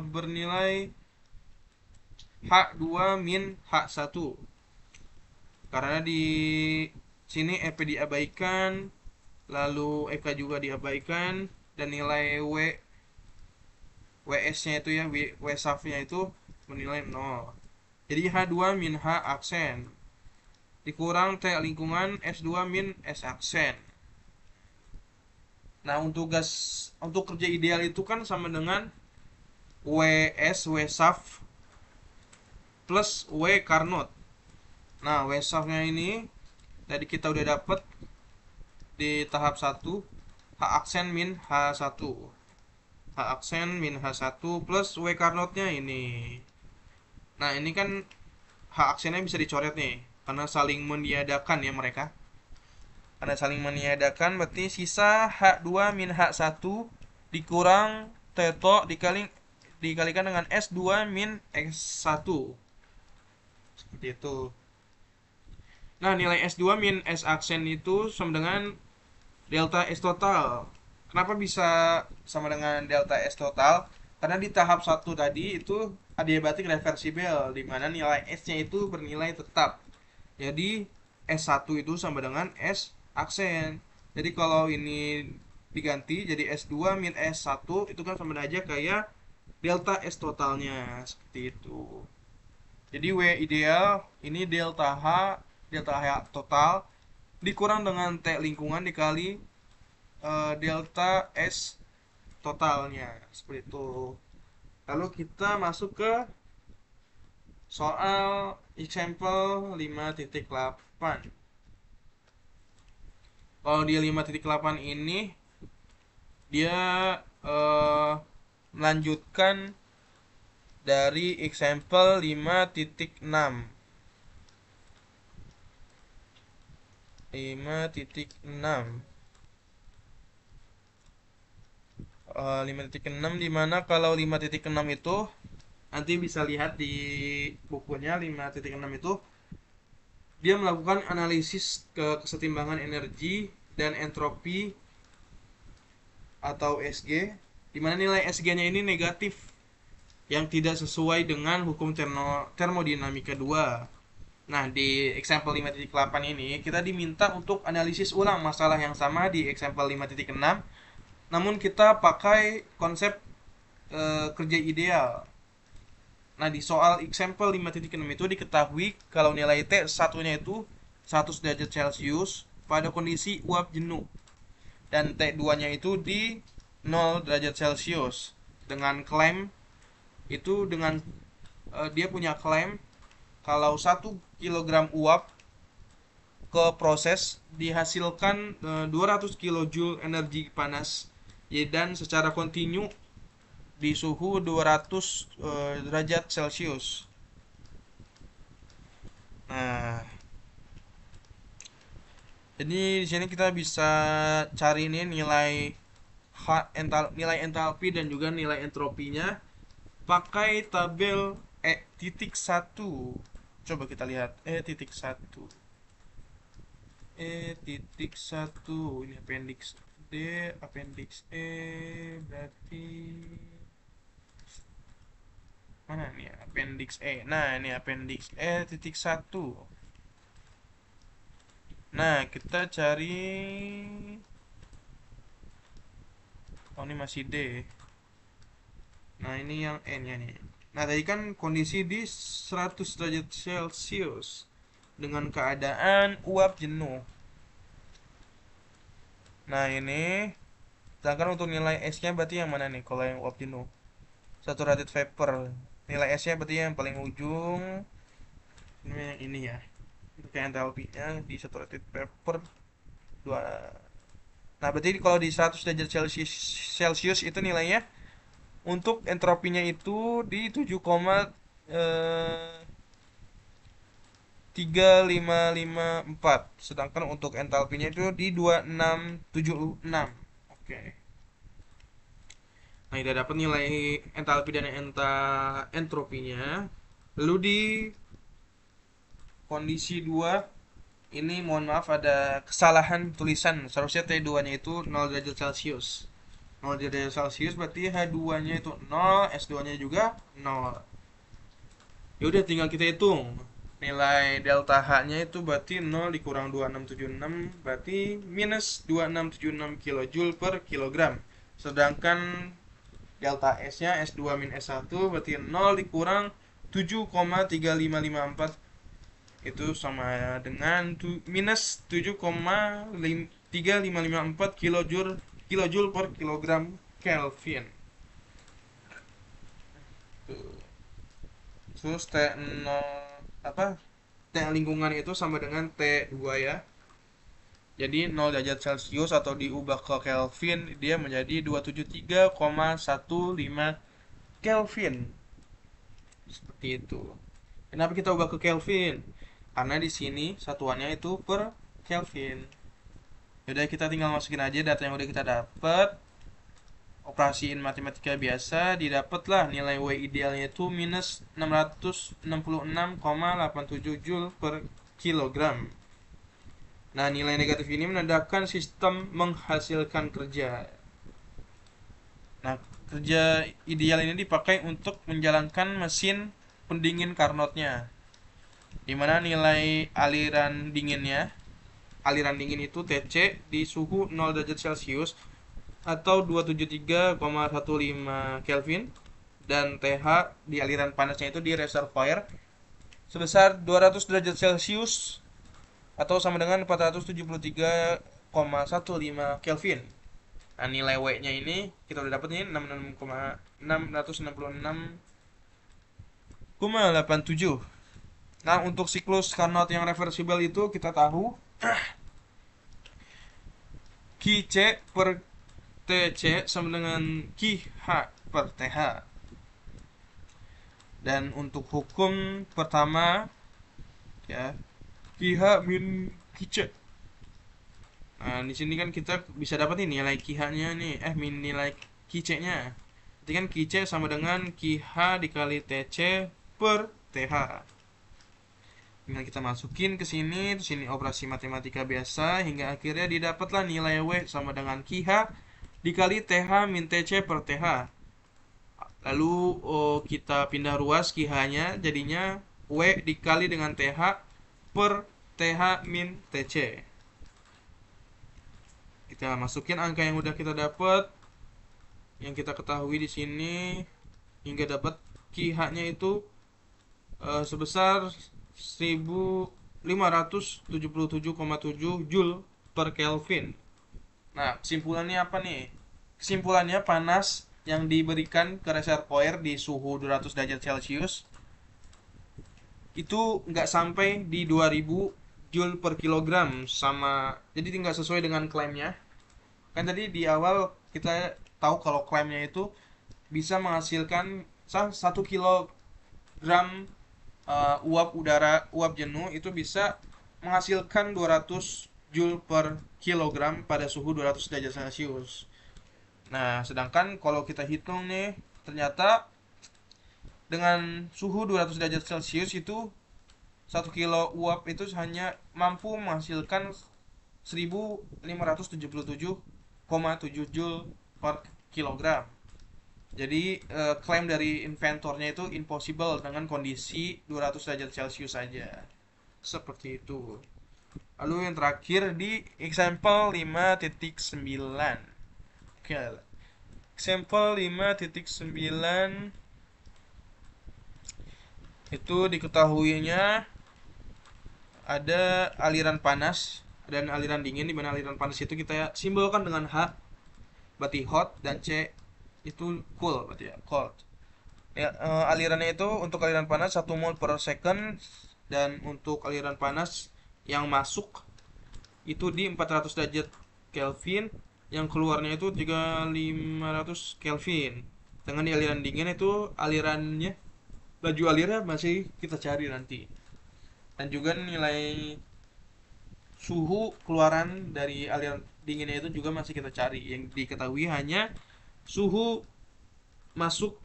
bernilai H2 min H1. Karena di sini EP diabaikan, lalu EK juga diabaikan, dan nilai WS-nya itu ya, W saf-nya itu bernilai 0. Jadi H2 min H aksen dikurang T lingkungan S2 min S aksen. Nah, untuk kerja ideal itu kan sama dengan W saf plus W Carnot. Nah, W sharp-nya ini tadi kita udah dapet di tahap 1, H aksen min H1. H aksen min H1 plus W Carnot-nya ini. Nah, ini kan H aksennya bisa dicoret nih, karena saling meniadakan ya mereka. Karena saling meniadakan berarti sisa H2 min H1 dikurang teto dikalikan dengan S2 min X1. Seperti itu. Nah, nilai S2 min S aksen itu sama dengan delta S total. Kenapa bisa sama dengan delta S total? Karena di tahap 1 tadi itu adiabatik reversibel, di mana nilai S-nya itu bernilai tetap. Jadi S1 itu sama dengan S aksen. Jadi kalau ini diganti jadi S2 min S1 itu kan sama aja kayak delta S totalnya, seperti itu. Jadi W ideal ini delta H total dikurang dengan T lingkungan dikali delta S totalnya, seperti itu. Lalu kita masuk ke soal example 5.8. Kalau di 5.8 ini dia melanjutkan dari example 5.6. 5.6 dimana kalau 5.6 itu nanti bisa lihat di bukunya. 5.6 itu dia melakukan analisis kesetimbangan energi dan entropi atau SG, dimana nilai SG-nya ini negatif yang tidak sesuai dengan hukum termodinamika 2. Nah, di example 5.8 ini kita diminta untuk analisis ulang masalah yang sama di example 5.6, namun kita pakai konsep kerja ideal. Nah, di soal example 5.6 itu diketahui kalau nilai T satunya itu 100 derajat Celcius pada kondisi uap jenuh, dan T2-nya itu di 0 derajat Celcius. Dengan klaim itu dia punya klaim kalau 1 kg uap ke proses dihasilkan 200 kJ energi panas, dan secara kontinu di suhu 200 derajat Celcius. Nah, jadi di sini kita bisa cari ini nilai entalpi dan juga nilai entropinya pakai tabel E.1. Coba kita lihat E.1. E.1 ini appendix D, appendix E berarti mana nih appendix E. Nah, ini appendix E.1. Nah, kita cari, oh ini masih D. Nah, ini yang N-nya nih. Nah, tadi kan kondisi di 100 derajat Celcius dengan keadaan uap jenuh. Nah, ini sedangkan untuk nilai S-nya berarti yang mana nih kalau yang uap jenuh? Saturated vapor. Nilai S-nya berarti yang paling ujung. Ini yang ini ya. Untuk entalpinya di saturated vapor 2. Nah, berarti kalau di 100 derajat Celcius itu nilainya untuk entropinya itu di 7,3554, sedangkan untuk entalpinya itu di 2676. Oke. Nah, kita dapat nilai entalpi dan entropinya. Lalu di kondisi 2 ini mohon maaf ada kesalahan tulisan. Seharusnya T2-nya itu 0 derajat Celcius. 0 derajat Celcius berarti H2-nya itu 0, S2-nya juga 0. Ya udah tinggal kita hitung. Nilai delta H-nya itu berarti 0 dikurang 2676 berarti minus 2676 kJ per kilogram. Sedangkan delta S-nya S2 min S1 berarti 0 dikurang 7,3554 itu sama dengan minus 7,3554 kilojoule per kilogram Kelvin. Terus T0 apa? T lingkungan itu sama dengan T2 ya. Jadi 0 derajat Celcius atau diubah ke Kelvin dia menjadi 273,15 Kelvin. Seperti itu. Kenapa kita ubah ke Kelvin? Karena di sini satuannya itu per Kelvin. Yaudah kita tinggal masukin aja data yang udah kita dapat. Operasiin matematika biasa, didapatlah nilai W idealnya itu minus 666,87 Joule per kilogram. Nah, nilai negatif ini menandakan sistem menghasilkan kerja. Nah, kerja ideal ini dipakai untuk menjalankan mesin pendingin Carnot-nya. Dimana nilai aliran dingin itu TC di suhu 0 derajat Celcius atau 273,15 Kelvin, dan TH di aliran panasnya itu di reservoir sebesar 200 derajat Celcius atau sama dengan 473,15 Kelvin. Nah, nilai W-nya ini kita udah dapat nih 666,87. Nah, untuk siklus Carnot yang reversibel itu kita tahu QC per TC sama dengan QH per TH. Dan untuk hukum pertama ya, QH min QC. Nah, di sini kan kita bisa dapat nih nilai QH-nya nih, min nilai QC-nya. Jadi kan QC sama dengan QH dikali TC per TH. Tinggal kita masukin ke sini, terus ini operasi matematika biasa hingga akhirnya didapatlah nilai W sama dengan QH dikali TH min TC per TH. Lalu kita pindah ruas QH-nya, jadinya W dikali dengan TH per TH min TC. Kita masukin angka yang udah kita dapat, yang kita ketahui di sini, hingga dapat QH-nya itu sebesar 1577,7 Joule per Kelvin. Nah, kesimpulannya apa nih? Kesimpulannya panas yang diberikan ke reservoir di suhu 200 derajat Celcius itu nggak sampai di 2000 Joule per kilogram, sama jadi nggak sesuai dengan klaimnya. Kan tadi di awal kita tahu kalau klaimnya itu bisa menghasilkan 1 kilogram uap jenuh itu bisa menghasilkan 200 Joule per kilogram pada suhu 200 derajat Celcius. Nah, sedangkan kalau kita hitung nih, ternyata dengan suhu 200 derajat Celcius itu 1 kilo uap itu hanya mampu menghasilkan 1577,7 Joule per kilogram. Jadi klaim dari inventornya itu impossible dengan kondisi 200 derajat Celcius saja. Seperti itu. Lalu yang terakhir di example 5.9. Oke. Example 5.9 itu diketahuinya ada aliran panas dan aliran dingin, di mana aliran panas itu kita simbolkan dengan H berarti hot, dan C itu cool berarti ya, cold. Ya, alirannya itu untuk aliran panas 1 mol per second, dan untuk aliran panas yang masuk itu di 400 derajat Kelvin, yang keluarnya itu 3500 Kelvin. Dengan di aliran dingin itu alirannya, laju alirnya masih kita cari nanti. Dan juga nilai suhu keluaran dari aliran dinginnya itu juga masih kita cari. Yang diketahui hanya suhu masuk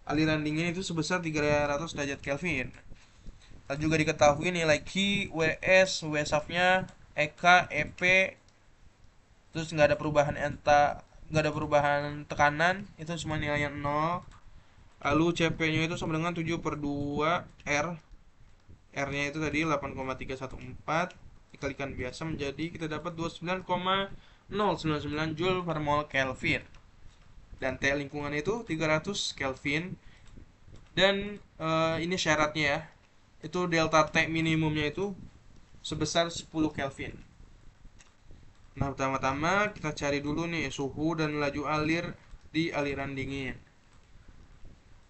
aliran dingin itu sebesar 300 derajat Kelvin. Dan juga diketahui nilai Q, WS, W sub-nya, EK, EP, terus nggak ada perubahan nggak ada perubahan tekanan, itu cuma nilainya 0. Lalu CP-nya itu sama dengan 7/2 R. R-nya itu tadi 8,314 dikalikan biasa menjadi kita dapat 29,099 Joule per mol Kelvin. Dan T lingkungan itu 300 Kelvin. Dan ini syaratnya ya, itu delta T minimumnya itu sebesar 10 Kelvin. Nah, pertama-tama kita cari dulu nih suhu dan laju alir di aliran dingin.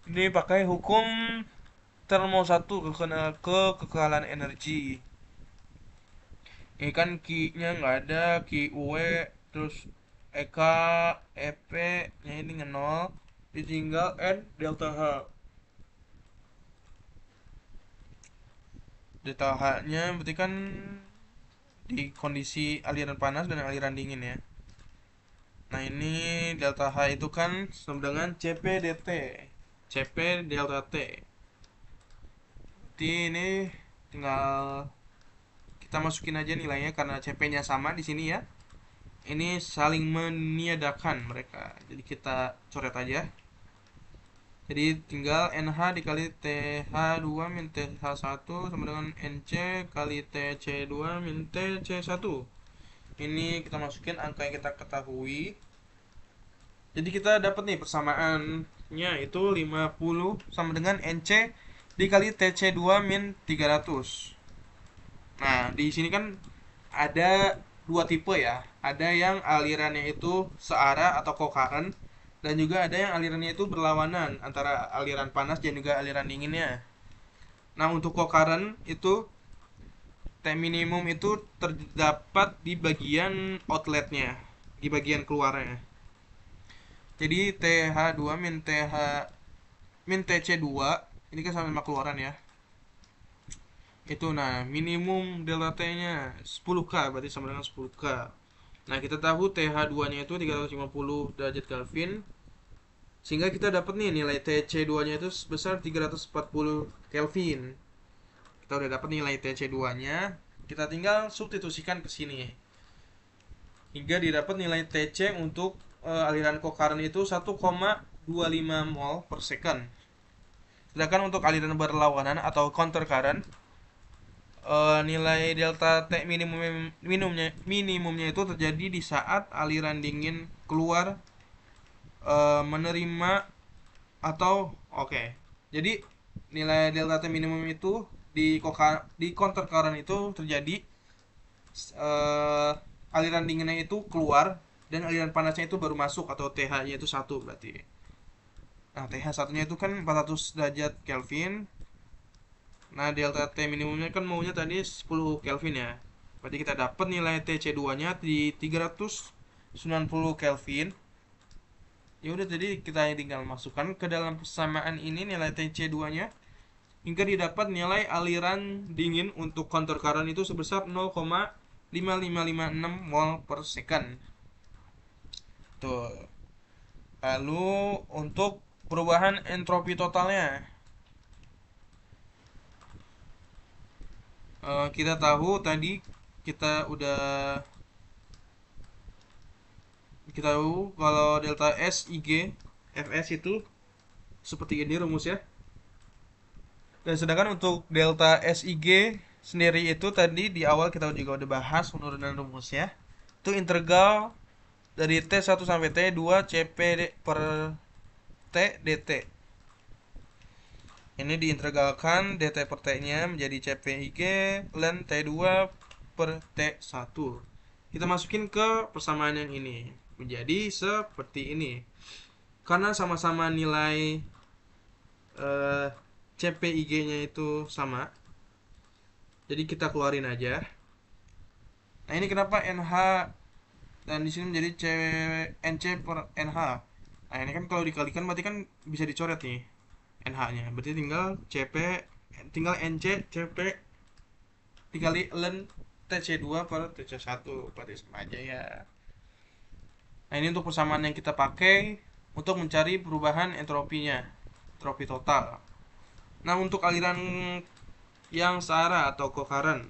Ini pakai hukum termo 1 kekekalan energi. Ini kan Q-nya nggak ada, Q U terus EK, EP nya ini nol, ditinggal N delta H. Delta H nya berarti kan di kondisi aliran panas dan aliran dingin ya. Nah ini delta H itu kan sama dengan CP dt, CP delta T. Berarti ini tinggal kita masukin aja nilainya karena CP nya sama di sini ya. Ini saling meniadakan mereka, jadi kita coret aja. Jadi tinggal NH dikali TH2 min TH1 sama dengan NC kali TC2 min TC1. Ini kita masukin angka yang kita ketahui. Jadi kita dapat nih persamaannya itu 50 sama dengan NC dikali TC2 min 300. Nah, di sini kan ada dua tipe ya. Ada yang alirannya itu searah atau co-current dan juga ada yang alirannya itu berlawanan antara aliran panas dan juga aliran dinginnya. Nah, untuk co-current itu T minimum itu terdapat di bagian outletnya, di bagian keluarnya. Jadi TH2 min TH min TC2 ini kan sama-sama keluaran ya. Itu nah minimum delta T nya 10K, berarti sama dengan 10K. Nah kita tahu TH2 nya itu 350 derajat Kelvin, sehingga kita dapat nih nilai TC2 nya itu sebesar 340 Kelvin. Kita udah dapat nilai TC2 nya, kita tinggal substitusikan ke sini hingga didapat nilai TC untuk aliran co-current itu 1,25 mol per second. Sedangkan untuk aliran berlawanan atau counter current nilai delta T minimumnya itu terjadi di saat aliran dingin keluar menerima atau oke. Jadi nilai delta T minimum itu di counter current itu terjadi aliran dinginnya itu keluar dan aliran panasnya itu baru masuk atau TH-nya itu 1 berarti. Nah, TH satunya itu kan 400 derajat Kelvin. Nah, delta T minimumnya kan maunya tadi 10 Kelvin ya. Berarti kita dapat nilai TC2-nya di 390 Kelvin. Ya udah, jadi kita tinggal masukkan ke dalam persamaan ini nilai TC2-nya hingga didapat nilai aliran dingin untuk counter current itu sebesar 0,5556 mol per second. Tuh. Lalu untuk perubahan entropi totalnya, kita tahu tadi kita tahu kalau delta S IG Fs itu seperti ini rumusnya. Dan sedangkan untuk delta SIG sendiri itu tadi di awal kita juga udah bahas penurunan rumusnya. Itu integral dari T1 sampai T2 CP per T dt. Ini diintegralkan dt per T-nya menjadi CPIG ln T2 per T1. Kita masukin ke persamaan yang ini. Menjadi seperti ini. Karena sama-sama nilai CPIG-nya itu sama. Jadi kita keluarin aja. Nah, ini kenapa NH dan di sini menjadi NC per NH. Nah, ini kan kalau dikalikan berarti kan bisa dicoret nih NH-nya. Berarti tinggal NC CP dikali ln TC2 per TC1, berarti sama aja ya. Nah, ini untuk persamaan yang kita pakai untuk mencari perubahan entropinya, entropi total. Nah, untuk aliran yang searah atau co-current,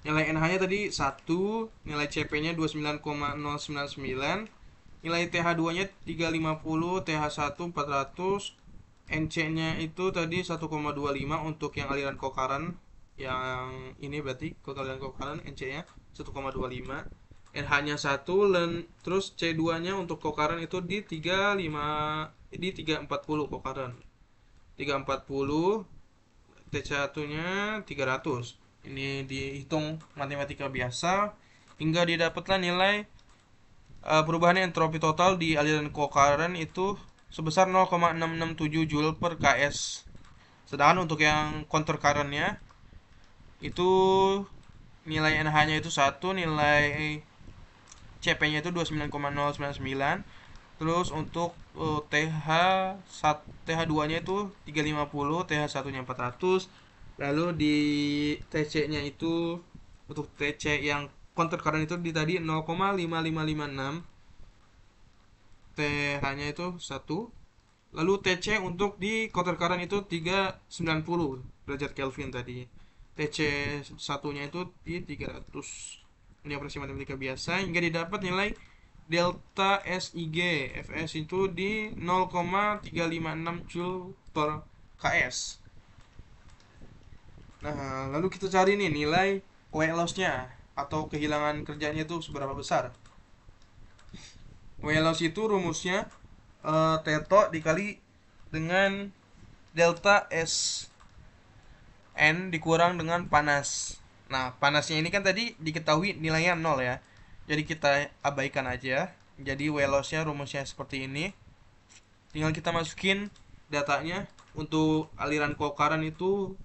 nilai NH-nya tadi 1, nilai CP-nya 29,099, nilai TH2-nya 350, TH1 400, NC-nya itu tadi 1,25 untuk yang aliran co-current. Yang ini berarti aliran co-current NC-nya 1,25. NH-nya 1 dan terus C2-nya untuk co-current itu di 340 co-current. 340, T1-nya 300. Ini dihitung matematika biasa hingga didapatlah nilai perubahan entropi total di aliran co-current itu sebesar 0,667 Joule per KS. Sedangkan untuk yang counter current-nya itu nilai NH-nya itu 1, nilai CP-nya itu 29,099. Terus untuk TH2-nya itu 350, TH1-nya 400. Lalu di TC-nya itu untuk TC yang counter current itu di tadi 0,5556. TH-nya itu 1. Lalu TC untuk di counter current itu 390 derajat Kelvin tadi. TC satunya itu di 300. Ini operasi matematika biasa hingga didapat nilai delta SIG Fs itu di 0,356 Joule per KS. Nah, lalu kita cari nih nilai weight loss-nya atau kehilangan kerjanya itu seberapa besar. Weight loss itu rumusnya Teto dikali dengan delta S N dikurang dengan panas. Nah, panasnya ini kan tadi diketahui nilainya 0 ya. Jadi kita abaikan aja. Jadi weight loss-nya rumusnya seperti ini. Tinggal kita masukin datanya. Untuk aliran kokaran itu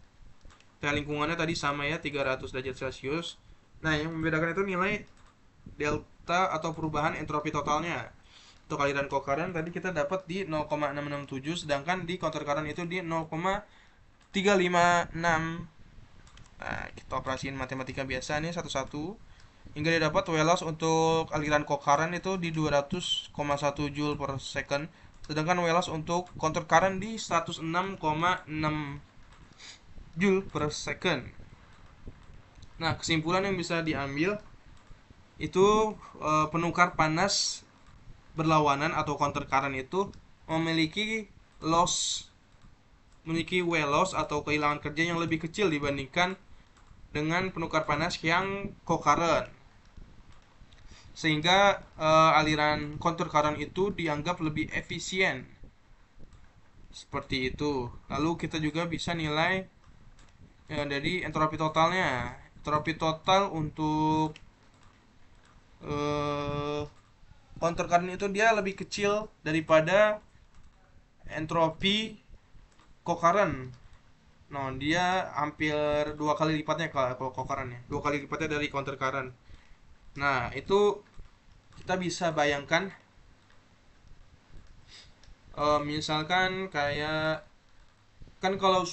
lingkungannya tadi sama ya, 300 derajat Celcius. Nah, yang membedakan itu nilai delta atau perubahan entropi totalnya. Untuk aliran kokaran tadi kita dapat di 0,667, sedangkan di counter current itu di 0,356. Nah, kita operasiin matematika biasa nih satu-satu hingga didapat weight loss untuk aliran kokaran itu di 200,1 Joule per second, sedangkan weight loss untuk counter current di 106,6 Joule per second. Nah, kesimpulan yang bisa diambil itu penukar panas berlawanan atau counter current itu memiliki weight loss atau kehilangan kerja yang lebih kecil dibandingkan dengan penukar panas yang co-current. Sehingga aliran counter current itu dianggap lebih efisien. Seperti itu. Lalu kita juga bisa nilai dari entropi totalnya. Entropi total untuk counter current itu dia lebih kecil daripada entropi co-current. Nah, dia hampir 2 kali lipatnya kalau co-currentnya. 2 kali lipatnya dari counter current. Nah, itu kita bisa bayangkan misalkan kayak kan kalau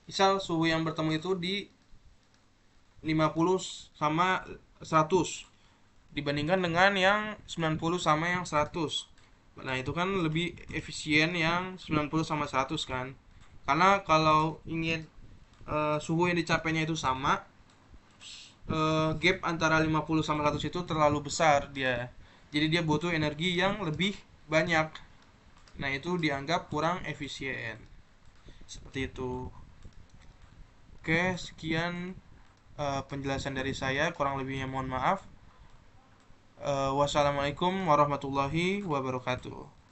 misal suhu yang bertemu itu di 50 sama 100 dibandingkan dengan yang 90 sama yang 100. Nah, itu kan lebih efisien yang 90 sama 100 kan. Karena kalau ingin suhu yang dicapainya itu sama, gap antara 50 sama 100 itu terlalu besar dia. Jadi dia butuh energi yang lebih banyak. Nah, itu dianggap kurang efisien. Seperti itu. Oke, sekian penjelasan dari saya, kurang lebihnya mohon maaf. Wassalamualaikum warahmatullahi wabarakatuh.